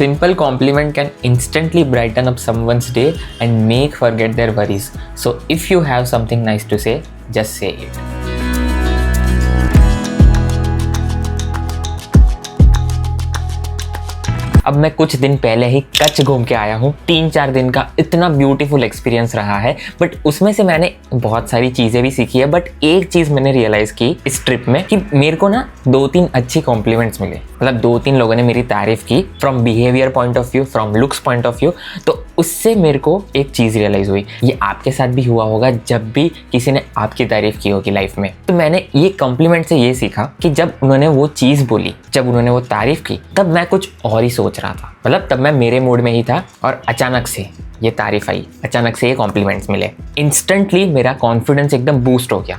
simple compliment can instantly brighten up someone's day and make forget their worries. So if you have something nice to say, just say it. अब मैं कुछ दिन पहले ही कच्छ घूम के आया हूँ। 3-4 दिन का इतना ब्यूटीफुल एक्सपीरियंस रहा है, बट उसमें से मैंने बहुत सारी चीज़ें भी सीखी है। बट एक चीज़ मैंने रियलाइज़ की इस ट्रिप में कि मेरे को ना 2-3 अच्छी कॉम्प्लीमेंट्स मिले। मतलब 2-3 लोगों ने मेरी तारीफ़ की from behaviour point of view, from looks point of view. तो उससे मेरे को एक चीज़ रियलाइज़ हुई, ये आपके साथ भी हुआ होगा जब भी किसी ने आपकी तारीफ़ की होगी लाइफ में। तो मैंने ये कॉम्प्लीमेंट से ये सीखा कि जब उन्होंने वो चीज़ बोली, जब उन्होंने वो तारीफ़ की, तब मैं कुछ और ही सोच रहा था। मतलब तब मैं मेरे मूड में ही था और अचानक से ये तारीफ़ आई, अचानक से ये कॉम्प्लीमेंट्स मिले। इंस्टेंटली मेरा कॉन्फिडेंस एकदम बूस्ट हो गया,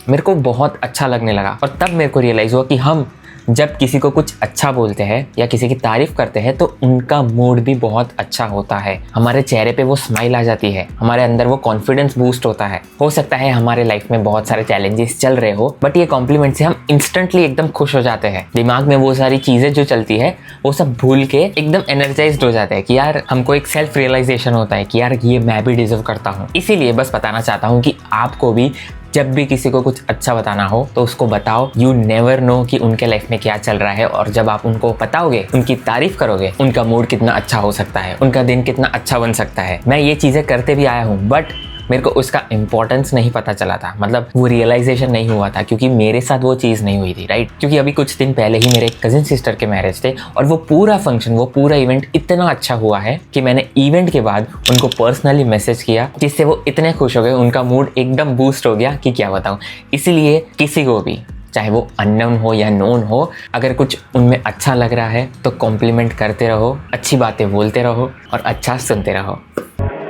मेरे को बहुत अच्छा लगने लगा। और तब मेरे को रियलाइज़ हुआ कि हम जब किसी को कुछ अच्छा बोलते हैं या किसी की तारीफ़ करते हैं तो उनका मूड भी बहुत अच्छा होता है, हमारे चेहरे पे वो स्माइल आ जाती है, हमारे अंदर वो कॉन्फिडेंस बूस्ट होता है। हो सकता है हमारे लाइफ में बहुत सारे चैलेंजेस चल रहे हो, बट ये कॉम्प्लीमेंट से हम इंस्टेंटली एकदम खुश हो जाते हैं। दिमाग में वो सारी चीज़ें जो चलती है वो सब भूल के एकदम एनर्जाइज्ड हो जाते हैं कि यार हमको एक सेल्फ रियलाइजेशन होता है कि यार ये मैं भी डिजर्व करता हूँ। इसीलिए बस बताना चाहता हूँ कि आपको भी जब भी किसी को कुछ अच्छा बताना हो तो उसको बताओ। यू नेवर नो कि उनके लाइफ में क्या चल रहा है, और जब आप उनको बताओगे, उनकी तारीफ करोगे, उनका मूड कितना अच्छा हो सकता है, उनका दिन कितना अच्छा बन सकता है। मैं ये चीज़ें करते भी आया हूँ, बट मेरे को उसका इंपॉर्टेंस नहीं पता चला था, मतलब वो रियलाइजेशन नहीं हुआ था क्योंकि मेरे साथ वो चीज़ नहीं हुई थी, राइट। क्योंकि अभी कुछ दिन पहले ही मेरे कजिन सिस्टर के मैरिज थे और वो पूरा फंक्शन, वो पूरा इवेंट इतना अच्छा हुआ है कि मैंने इवेंट के बाद उनको पर्सनली मैसेज किया, जिससे वो इतने खुश हो गए, उनका मूड एकदम बूस्ट हो गया कि क्या बताऊँ। इसीलिए किसी को भी, चाहे वो अननोन हो या नोन हो, अगर कुछ उनमें अच्छा लग रहा है तो कॉम्प्लीमेंट करते रहो, अच्छी बातें बोलते रहो और अच्छा सुनते रहो।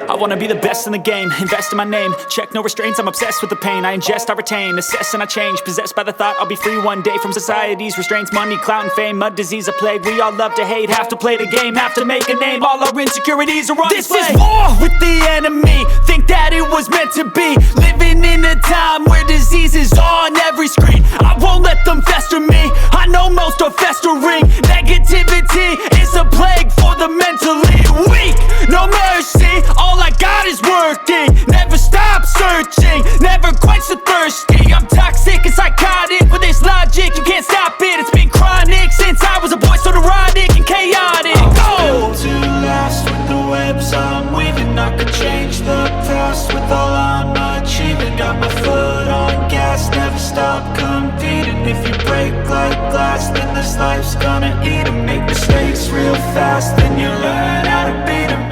I wanna be the best in the game, invest in my name, check no restraints, I'm obsessed with the pain, I ingest, I retain, assess and I change, possessed by the thought I'll be free one day from society's restraints, money, clout and fame, a disease, a plague, we all love to hate, have to play the game, have to make a name, all our insecurities are on display. This is war with the enemy, think that it was meant to be, living in a time where disease is on every screen, I won't let them fester me, I know most are festering, negativity is a plague for the mentally weak, no mercy, all I got is working, never stop searching, never quite so thirsty, I'm toxic and psychotic, with this logic, you can't stop it, it's been chronic, since I was a boy, so neurotic and chaotic. Built to last with the webs I'm weaving, I could change the past with all I'm achieving, got my foot on gas, never stop competing, if you break like glass, then this life's gonna eat 'em, make mistakes real fast, then you learn how to beat 'em.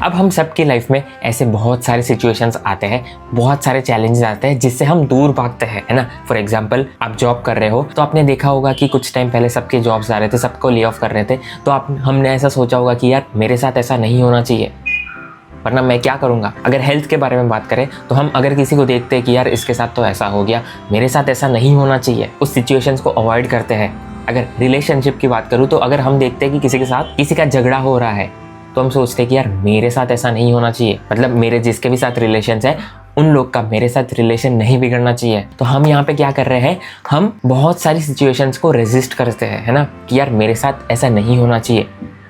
अब हम सबकी life में ऐसे बहुत सारे situations आते हैं, बहुत सारे चैलेंजेस आते हैं जिससे हम दूर भागते हैं, है ना। फॉर एग्जांपल, आप जॉब कर रहे हो तो आपने देखा होगा कि कुछ टाइम पहले सबके जॉब्स आ रहे थे, सबको ले ऑफ कर रहे थे, तो हमने ऐसा सोचा होगा कि यार मेरे साथ ऐसा नहीं होना चाहिए, वरना मैं क्या करूँगा। अगर हेल्थ के बारे में बात करें तो हम अगर किसी को देखते हैं कि यार इसके साथ तो ऐसा हो गया, मेरे साथ ऐसा नहीं होना चाहिए, उस सिचुएशंस को अवॉइड करते हैं। अगर रिलेशनशिप की बात करूँ तो अगर हम देखते हैं कि किसी के साथ किसी का झगड़ा हो रहा है तो हम सोचते हैं कि यार मेरे साथ ऐसा नहीं होना चाहिए, मतलब मेरे जिसके भी साथ रिलेशंस है उन लोग का मेरे साथ रिलेशन नहीं बिगड़ना चाहिए। तो हम यहाँ पे क्या कर रहे हैं, हम बहुत सारी सिचुएशंस को रेजिस्ट करते हैं, है ना, कि यार मेरे साथ ऐसा नहीं होना चाहिए,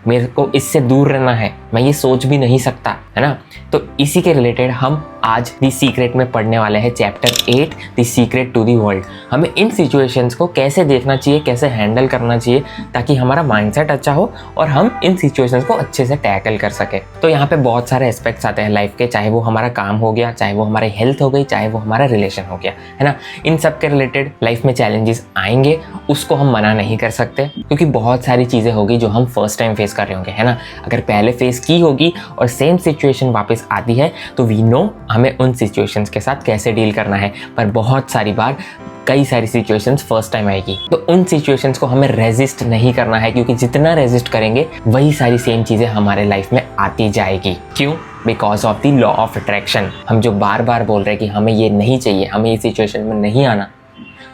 मेरे को इससे दूर रहना है, मैं ये सोच भी नहीं सकता, है ना। तो इसी के रिलेटेड हम आज दी सीक्रेट में पढ़ने वाले हैं chapter 8 the secret to the world. हमें इन सिचुएशंस को कैसे देखना चाहिए, कैसे हैंडल करना चाहिए ताकि हमारा माइंडसेट अच्छा हो और हम इन सिचुएशंस को अच्छे से टैकल कर सके। तो यहाँ पे बहुत सारे एस्पेक्ट्स आते हैं लाइफ के, चाहे वो हमारा काम हो गया, चाहे वो हमारी हेल्थ हो गई, चाहे वो हमारा रिलेशन हो गया, है ना। इन सब के रिलेटेड लाइफ में चैलेंजेस आएंगे, उसको हम मना नहीं कर सकते क्योंकि बहुत सारी चीज़ें होगी जो हम फर्स्ट टाइम फेस कर रहे होंगे, है ना। अगर पहले फेस की होगी और सेम सिचुएशन वापस आती है तो वी नो हमें उन सिचुएशंस के साथ कैसे डील करना है। पर बहुत सारी बार कई सारी सिचुएशंस फर्स्ट टाइम आएगी तो उन सिचुएशंस को हमें रेजिस्ट नहीं करना है, क्योंकि जितना रेजिस्ट करेंगे वही सारी सेम चीज़ें हमारे लाइफ में आती जाएगी। क्यों? Because of the law of attraction. हम जो बार बार बोल रहे हैं कि हमें ये नहीं चाहिए, हमें ये सिचुएशन में नहीं आना,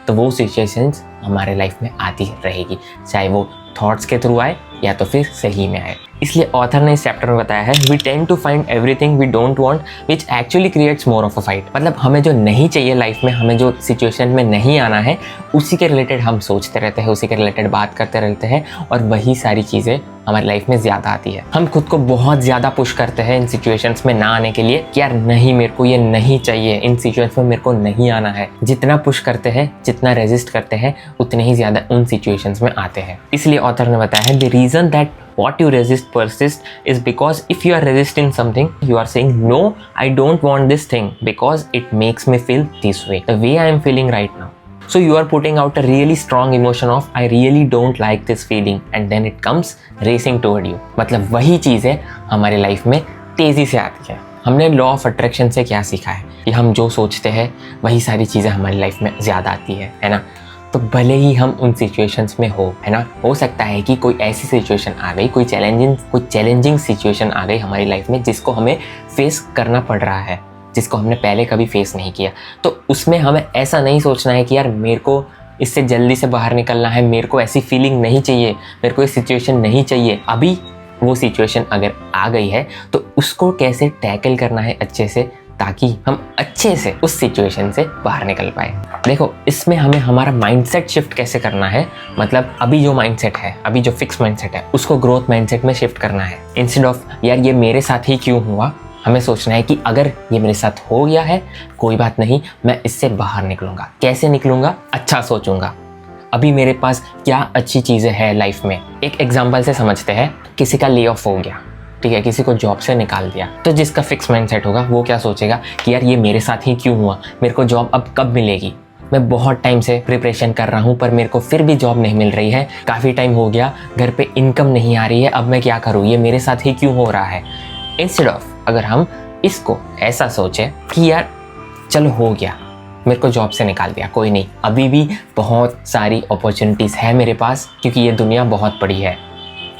तो वो सिचुएशंस हमारे लाइफ में आती रहेगी, चाहे वो थॉट्स के थ्रू आए या तो फिर सही में आए। इसलिए ऑथर ने इस चैप्टर में बताया है we tend to find everything we don't want which actually creates more of a fight. मतलब हमें जो नहीं चाहिए लाइफ में, हमें जो सिचुएशन में नहीं आना है, उसी के रिलेटेड हम सोचते रहते हैं, उसी के रिलेटेड बात करते रहते हैं और वही सारी चीज़ें हमारी लाइफ में ज़्यादा आती है। हम खुद को बहुत ज़्यादा पुश करते हैं इन सिचुएशंस में ना आने के लिए कि यार नहीं, मेरे को ये नहीं चाहिए, इन सिचुएशंस में मेरे को नहीं आना है। जितना पुश करते हैं, जितना रेजिस्ट करते हैं, उतने ही ज़्यादा उन सिचुएशंस में आते हैं। इसलिए ऑथर ने बताया है the reason that what you resist persist is because if you are resisting something, you are saying no, I don't want this thing because it makes me feel this way, the way I am feeling right now. So you are putting out a really strong emotion of I really don't like this feeling and then it comes racing toward you. मतलब वही चीज़ें हमारी life में तेज़ी से आती है। हमने लॉ ऑफ अट्रैक्शन से क्या सीखा है कि हम जो सोचते हैं वही सारी चीज़ें हमारी लाइफ में ज़्यादा आती है ना। तो भले ही हम उन सिचुएशंस में है ना, हो सकता है कि कोई ऐसी सिचुएशन आ गई, कोई चैलेंजिंग सिचुएशन आ गई हमारी लाइफ में जिसको हमें फेस करना पड़ रहा है, जिसको हमने पहले कभी फेस नहीं किया। तो उसमें हमें ऐसा नहीं सोचना है कि यार मेरे को इससे जल्दी से बाहर निकलना है, मेरे को ऐसी फीलिंग नहीं चाहिए, मेरे को ये सिचुएशन नहीं चाहिए। अभी वो सिचुएशन अगर आ गई है तो उसको कैसे टैकल करना है अच्छे से, ताकि हम अच्छे से उस सिचुएशन से बाहर निकल पाए। देखो, इसमें हमें हमारा माइंडसेट शिफ्ट कैसे करना है, मतलब अभी जो माइंडसेट है, अभी जो फिक्स माइंडसेट है, उसको ग्रोथ माइंडसेट में शिफ्ट करना है। इंस्टेड ऑफ यार ये मेरे साथ ही क्यों हुआ, हमें सोचना है कि अगर ये मेरे साथ हो गया है कोई बात नहीं, मैं इससे बाहर निकलूंगा। कैसे निकलूंगा? अच्छा सोचूंगा। अभी मेरे पास क्या अच्छी चीज़ें हैं लाइफ में। एक एग्जाम्पल से समझते हैं, किसी का ले ऑफ हो गया, ठीक है, किसी को जॉब से निकाल दिया, तो जिसका फिक्स माइंडसेट होगा वो क्या सोचेगा कि यार ये मेरे साथ ही क्यों हुआ, मेरे को जॉब अब कब मिलेगी, मैं बहुत टाइम से प्रिपरेशन कर रहा हूँ पर मेरे को फिर भी जॉब नहीं मिल रही है, काफ़ी टाइम हो गया, घर पे इनकम नहीं आ रही है, अब मैं क्या करूँ, ये मेरे साथ ही क्यों हो रहा है। इंस्टेड ऑफ अगर हम इसको ऐसा सोचें कि यार चलो हो गया, मेरे को जॉब से निकाल दिया, कोई नहीं, अभी भी बहुत सारी अपॉर्चुनिटीज़ है मेरे पास, क्योंकि ये दुनिया बहुत बड़ी है,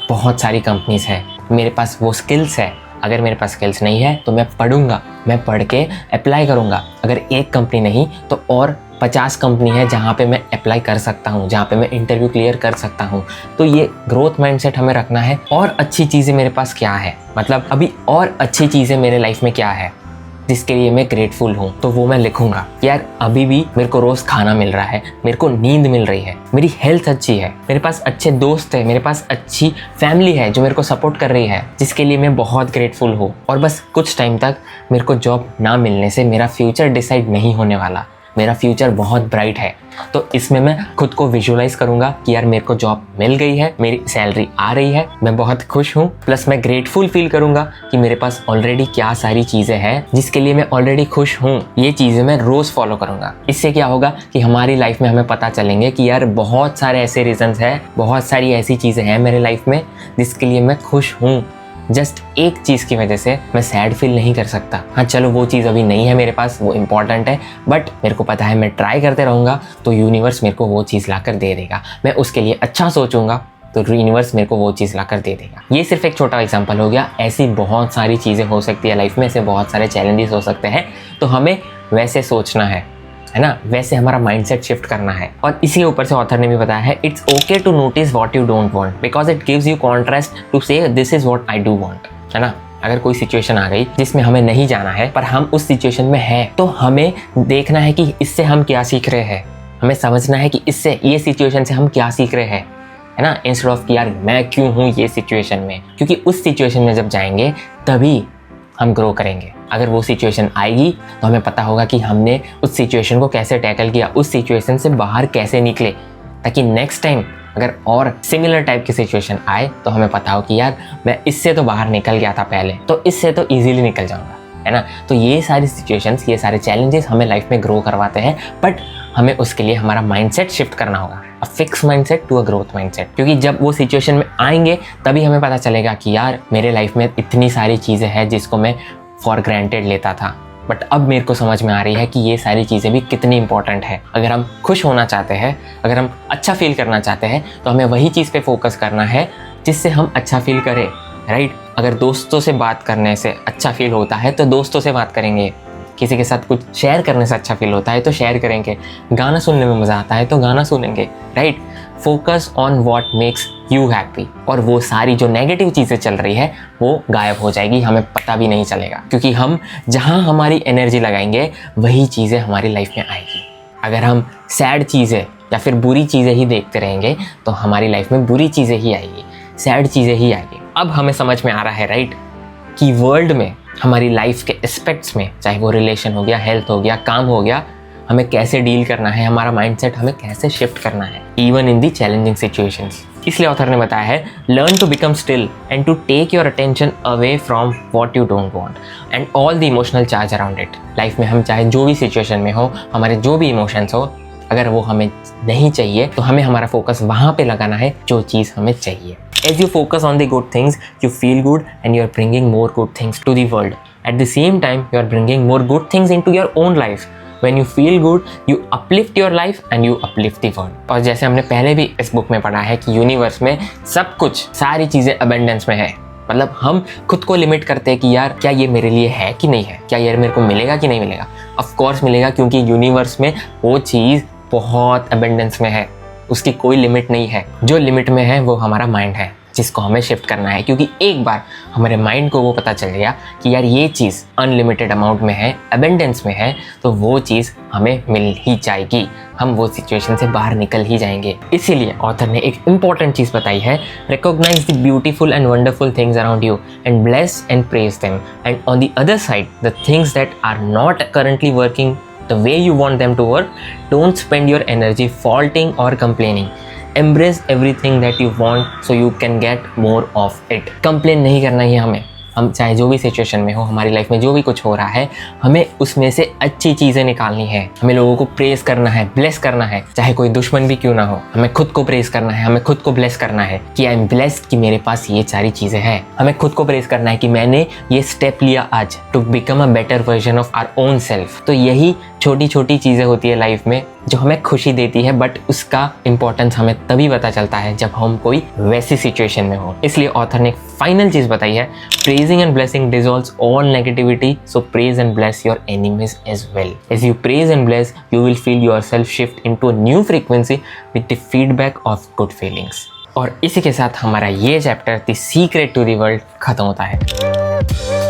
बहुत सारी कंपनीज है, मेरे पास वो स्किल्स है। अगर मेरे पास स्किल्स नहीं है तो मैं पढ़ूंगा, मैं पढ़ के अप्लाई करूंगा। अगर एक कंपनी नहीं तो और 50 कंपनी है जहाँ पे मैं अप्लाई कर सकता हूँ, जहाँ पे मैं इंटरव्यू क्लियर कर सकता हूँ। तो ये ग्रोथ माइंडसेट हमें रखना है। और अच्छी चीज़ें मेरे पास क्या है, मतलब अभी और अच्छी चीज़ें मेरे लाइफ में क्या है जिसके लिए मैं ग्रेटफुल हूँ, तो वो मैं लिखूंगा। यार अभी भी मेरे को रोज़ खाना मिल रहा है, मेरे को नींद मिल रही है, मेरी हेल्थ अच्छी है, मेरे पास अच्छे दोस्त है, मेरे पास अच्छी फैमिली है जो मेरे को सपोर्ट कर रही है, जिसके लिए मैं बहुत ग्रेटफुल हूँ। और बस कुछ टाइम तक मेरे को जॉब ना मिलने से मेरा फ्यूचर डिसाइड नहीं होने वाला, मेरा फ्यूचर बहुत ब्राइट है। तो इसमें मैं खुद को विजुअलाइज करूंगा कि यार मेरे को जॉब मिल गई है, मेरी सैलरी आ रही है, मैं बहुत खुश हूँ, प्लस मैं ग्रेटफुल फील करूंगा कि मेरे पास ऑलरेडी क्या सारी चीज़ें हैं जिसके लिए मैं ऑलरेडी खुश हूँ। ये चीज़ें मैं रोज़ फॉलो करूंगा। इससे क्या होगा कि हमारी लाइफ में हमें पता चलेंगे कि यार बहुत सारे ऐसे रीजंस हैं, बहुत सारी ऐसी चीज़ें हैं मेरे लाइफ में जिसके लिए मैं खुश हूँ। जस्ट एक चीज़ की वजह से मैं सैड फील नहीं कर सकता। हाँ चलो वो चीज़ अभी नहीं है मेरे पास, वो इम्पॉर्टेंट है, बट मेरे को पता है मैं ट्राई करते रहूँगा तो यूनिवर्स मेरे को वो चीज़ ला कर दे देगा। मैं उसके लिए अच्छा सोचूंगा तो यूनिवर्स मेरे को वो चीज़ ला कर दे देगा। ये सिर्फ एक छोटा एग्जाम्पल हो गया। ऐसी बहुत सारी चीज़ें हो सकती है लाइफ में, ऐसे बहुत सारे चैलेंजेस हो सकते हैं। तो हमें वैसे सोचना है ना, वैसे हमारा माइंडसेट शिफ्ट करना है। और इसी के ऊपर से ऑथर ने भी बताया है it's okay to notice what you don't want because it gives you contrast to say this is what I do want, है ना। अगर कोई सिचुएशन आ गई जिसमें हमें नहीं जाना है पर हम उस सिचुएशन में हैं, तो हमें देखना है कि इससे हम क्या सीख रहे हैं, हमें समझना है कि इससे, ये सिचुएशन से हम क्या सीख रहे हैं, है ना। इंस्टेड ऑफ कि यार मैं क्यों हूँ ये सिचुएशन में, क्योंकि उस सिचुएशन में जब जाएंगे तभी हम ग्रो करेंगे। अगर वो सिचुएशन आएगी तो हमें पता होगा कि हमने उस सिचुएशन को कैसे टैकल किया, उस सिचुएशन से बाहर कैसे निकले, ताकि नेक्स्ट टाइम अगर और सिमिलर टाइप की सिचुएशन आए तो हमें पता हो कि यार मैं इससे तो बाहर निकल गया था पहले, तो इससे तो इजीली निकल जाऊंगा, है ना। तो ये सारी सिचुएशंस, ये सारे चैलेंजेस हमें लाइफ में ग्रो करवाते हैं, बट हमें उसके लिए हमारा माइंडसेट शिफ्ट करना होगा, a fix mindset to a growth mindset. क्योंकि जब वो सिचुएशन में आएंगे तभी हमें पता चलेगा कि यार मेरे लाइफ में इतनी सारी चीज़ें हैं जिसको मैं फॉर ग्रांटेड लेता था, बट अब मेरे को समझ में आ रही है कि ये सारी चीज़ें भी कितनी इंपॉर्टेंट है। अगर हम खुश होना चाहते हैं, अगर हम अच्छा फील करना चाहते हैं, तो हमें वही चीज़ पे फोकस करना है जिससे हम अच्छा फील करें, राइट। अगर दोस्तों से बात करने से अच्छा फील होता है तो दोस्तों से बात करेंगे, किसी के साथ कुछ शेयर करने से अच्छा फील होता है तो शेयर करेंगे, गाना सुनने में मज़ा आता है तो गाना सुनेंगे, right. Focus on what makes you happy, और वो सारी जो नेगेटिव चीज़ें चल रही है वो गायब हो जाएगी, हमें पता भी नहीं चलेगा, क्योंकि हम जहाँ हमारी एनर्जी लगाएंगे वही चीज़ें हमारी लाइफ में आएगी। अगर हम सैड चीज़ें या फिर बुरी चीज़ें ही देखते रहेंगे तो हमारी लाइफ में बुरी चीज़ें ही आएगी, सैड चीज़ें ही आएगी। अब हमें समझ में आ रहा है, राइट, कि वर्ल्ड में हमारी लाइफ के एस्पेक्ट्स में, चाहे वो रिलेशन हो गया, हेल्थ हो गया, काम हो गया, हमें कैसे डील करना है, हमारा माइंडसेट हमें कैसे शिफ्ट करना है, even in the challenging situations. इसलिए ऑथर ने बताया है, learn to become still and to take your attention away from what you don't want and all the emotional charge around it. Life में हम चाहे जो भी सिचुएशन में हो, हमारे जो भी इमोशंस हो, अगर वो हमें नहीं चाहिए तो हमें हमारा फोकस वहाँ पे लगाना है जो चीज़ हमें चाहिए। As you focus on the good things, you feel good and you are bringing more good things to the world. At the same time, you are bringing more good things into your own life. When you feel good, you uplift your life and you uplift the world. और जैसे हमने पहले भी इस book में पढ़ा है कि यूनिवर्स में सब कुछ, सारी चीज़ें अबेंडेंस में है। मतलब हम खुद को लिमिट करते हैं कि यार क्या ये मेरे लिए है कि नहीं है, क्या यार मेरे को मिलेगा कि नहीं मिलेगा। ऑफ कोर्स मिलेगा, क्योंकि यूनिवर्स में वो चीज़ बहुत अबेंडेंस में है, उसकी कोई लिमिट नहीं है। जो लिमिट में है वो हमारा माइंड है, जिसको हमें शिफ्ट करना है, क्योंकि एक बार हमारे माइंड को वो पता चल गया कि यार ये चीज़ अनलिमिटेड अमाउंट में है, अबेंडेंस में है, तो वो चीज़ हमें मिल ही जाएगी, हम वो सिचुएशन से बाहर निकल ही जाएंगे। इसीलिए ऑथर ने एक इम्पॉर्टेंट चीज़ बताई है, recognise the beautiful and wonderful things around you and bless and praise them, and on the other side the things that are not currently working the way you want them to work, don't spend your energy faulting or complaining. Embrace everything that you want so you can get more of it. Complain नहीं करना है हमें, हम चाहे जो भी situation में हो, हमारी लाइफ में जो भी कुछ हो रहा है, हमें उसमें से अच्छी चीज़ें निकालनी है, हमें लोगों को प्रेस करना है, ब्लेस करना है, चाहे कोई दुश्मन भी क्यों ना हो। हमें खुद को प्रेस करना है, हमें खुद को ब्लेस करना है कि आई एम ब्लेस्ड कि मेरे पास ये सारी चीज़ें हैं। हमें खुद को प्रेस करना है कि मैंने ये स्टेप लिया आज to become a better version of our own self. तो यही छोटी छोटी चीज़ें होती है लाइफ में जो हमें खुशी देती है, बट उसका इंपॉर्टेंस हमें तभी पता चलता है जब हम कोई वैसी सिचुएशन में हो। इसलिए ऑथर ने एक फाइनल चीज़ बताई है, praising and blessing dissolves all negativity, so praise and bless your enemies as well. As you praise and bless, you will feel yourself shift into a new frequency with the feedback of good feelings. और इसी के साथ हमारा ये chapter the secret to the world खत्म होता है।